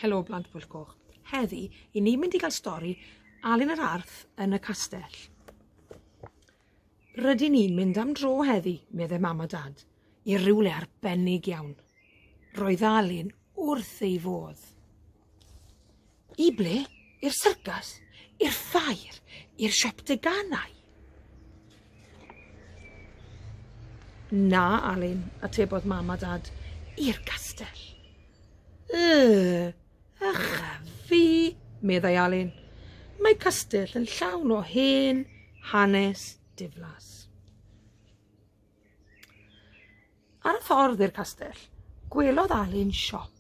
Helo blant bwlcoch. Heddi, i ni mynd i gael stori Alun yr Arth yn y castell. Rydyn ni'n mynd am dro heddi, medde mam a dad, i rywle arbennig iawn. Roedd Alun wrth ei fodd. I ble? I'r syrcas? I'r ffair? I'r siop deganau? Na, Alun, atebodd mam a dad, i'r castell. Fi, meddai Alun. Mae castell yn llawn o hen hanes ddiflas. Ar y ffordd i'r castell, gwelodd Alun siop.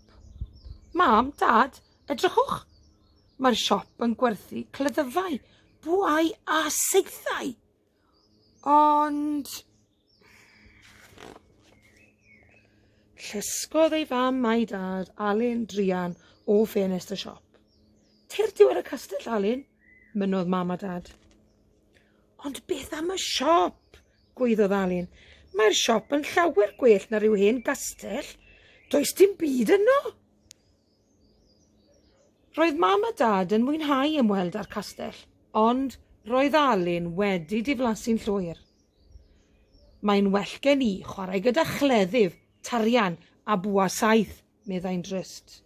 Mam, dad, edrychwch. Mae'r siop yn gwerthu cleddyfau, bwau a seithau. Ond llusgodd ei fam a'i dad Alun druan o ffenest y siop. Terdiw ar y castell, Alun, mynnodd mam a dad. Ond beth am y siop, gwaeddodd Alun. Mae'r siop yn llawer gwell na ryw hen gastell. Does dim byd yno. Roedd mam a dad yn mwynhau ymweld â'r castell, ond roedd Alun wedi diflasu'n llwyr. Mae'n well gen i chwarae gyda chleddyf, tarian a bwa saith, meddai'n dryst.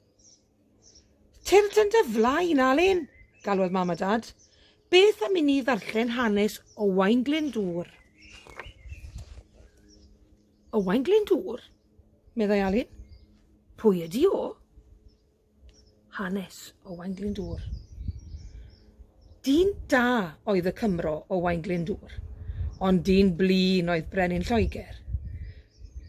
Tyrd yn dy flaen, Alun, galwodd mam a dad. Beth am i ni ddarllen hanes Owain Glyndŵr? Owain Glyndŵr? Meddai Alun. Pwy ydi o? Hanes Owain Glyndŵr. Dyn da oedd y Cymro Owain Glyndŵr, ond dyn blin oedd Brenin Lloegr.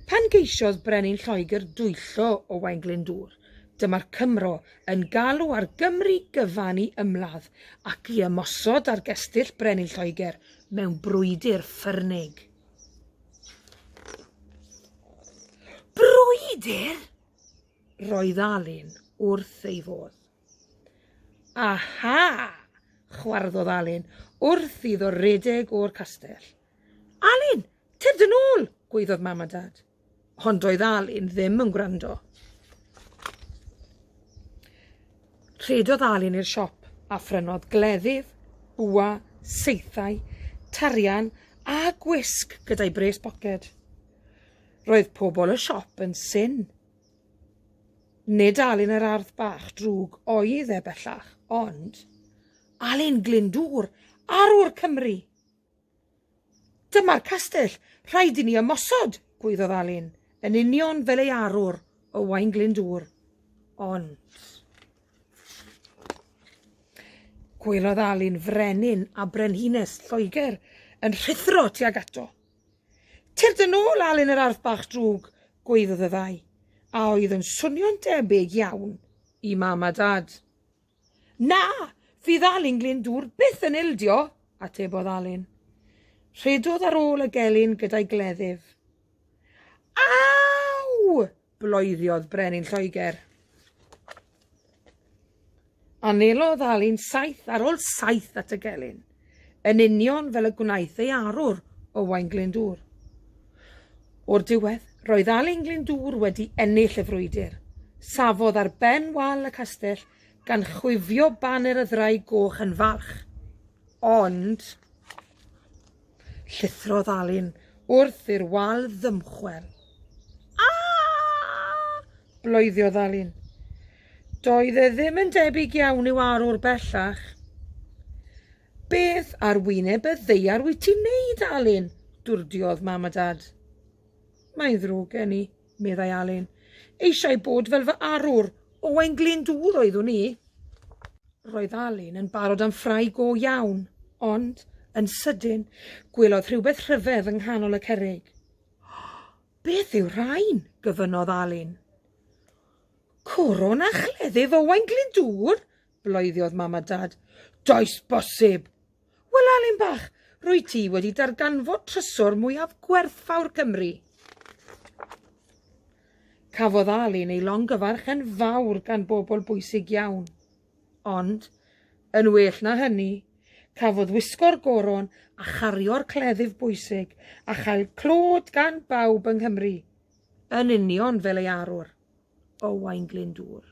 Pan geisiodd Brenin Lloegr dwyllo Owain Glyndŵr, dyma'r Cymro yn galw ar Gymru gyfan i ymladd ac i ymosod ar gestyll Brenin Lloegr mewn brwydr ffyrnig. Brwydr? Roedd Alun wrth ei fodd. Aha! Chwarddodd Alun wrth iddo redeg o'r castell. Alun, tyd yn ôl, gwaeddodd mam a dad. Ond doedd Alun ddim yn gwrando. Rhedodd Alun i'r siop a phrynodd gleddyf, bwa, seithau, tarian a gwisg gyda'i bres boced. Roedd pobl y siop yn syn. Nid Alun yr Arth bach drwg oedd e bellach, ond Alun Glyndŵr, arwr Cymru. Dyma'r castell, rhaid i ni ymosod, gwaeddodd Alun, yn union fel ei arwr Owain Glyndŵr. Ond gwelodd Alun frenin a brenhines Lloegr yn rhithro tuag ato. Tyrd yn ôl, Alun yr Arth bach drwg, gwaeddodd y ddau, a oedd yn swnio'n debyg iawn i mam a dad. Na, fydd Alun Glyndŵr byth yn ildio, atebodd Alun. Rhedodd ar ôl y gelyn gyda'i gleddyf. Aw! Bloeddodd Brenin Lloegr. Anelodd Alun saith ar ôl saith at y gelyn, yn union fel y gwnaeth ei arwr Owain Glyndŵr. O'r diwedd, roedd Alun Glyndŵr wedi ennill y frwydr. Safodd ar ben wal y castell gan chwifio baner y ddraig goch yn falch. Ond llithrodd Alun wrth i'r wal ddymchwel. Bloeddiodd Alun. Doedd e ddim yn debyg iawn i'w arwr bellach. Beth ar wyneb y ddeiar wyt ti'n neud, Alun? Dwrdiodd mam a dad. Mae'n ddrwg gen i, meddai Alun. Eisiau bod fel fy arwr, Owain Glyndŵr oeddwn i. Roedd Alun yn barod am ffrau go iawn, ond yn sydyn gwelodd rhywbeth rhyfedd yng nghanol y cerrig. Beth yw rhain? Gyfynnodd Alun. Coron a chleddyf Owain Glyndŵr? Bloeddiodd mam a dad. Does bosib. Wel, Alun bach, rwy ti wedi darganfod trysor mwyaf gwerthfawr Cymru. Cafodd Alun ei longyfarch yn fawr gan bobl bwysig iawn. Ond, yn well na hynny, cafodd wisgo'r goron a chario'r cleddyf bwysig a chael clod gan bawb yng Nghymru, yn union fel ei arwr, Owain Glyndŵr.